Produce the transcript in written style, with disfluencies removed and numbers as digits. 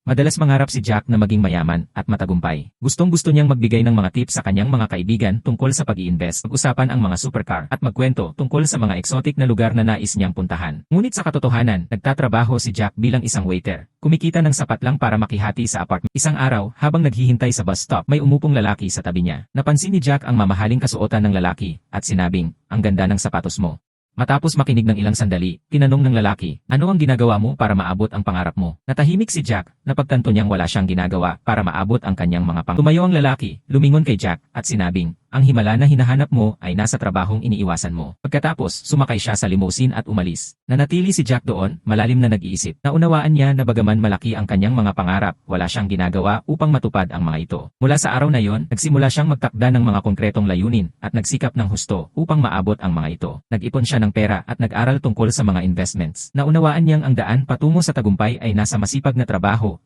Madalas mangarap si Jack na maging mayaman at matagumpay. Gustong-gusto niyang magbigay ng mga tips sa kanyang mga kaibigan tungkol sa pag-i-invest, pag-usapan ang mga supercar at magkwento tungkol sa mga exotic na lugar na nais niyang puntahan. Ngunit sa katotohanan, nagtatrabaho si Jack bilang isang waiter. Kumikita ng sapat lang para makihati sa apartment. Isang araw, habang naghihintay sa bus stop, may umupong lalaki sa tabi niya. Napansin ni Jack ang mamahaling kasuotan ng lalaki at sinabing, "Ang ganda ng sapatos mo." Matapos makinig ng ilang sandali, tinanong ng lalaki, "Ano ang ginagawa mo para maabot ang pangarap mo?" Natahimik si Jack, napagtanto niyang wala siyang ginagawa para maabot ang kanyang mga pangarap. Tumayo ang lalaki, lumingon kay Jack, at sinabing, "Ang himala na hinahanap mo ay nasa trabahong iniiwasan mo." Pagkatapos, sumakay siya sa limousine at umalis. Nanatili si Jack doon, malalim na nag-iisip. Naunawaan niya na bagaman malaki ang kanyang mga pangarap, wala siyang ginagawa upang matupad ang mga ito. Mula sa araw na yon, nagsimula siyang magtakda ng mga konkretong layunin at nagsikap ng husto upang maabot ang mga ito. Nag-ipon siya ng pera at nag-aral tungkol sa mga investments. Naunawaan niyang ang daan patungo sa tagumpay ay nasa masipag na trabaho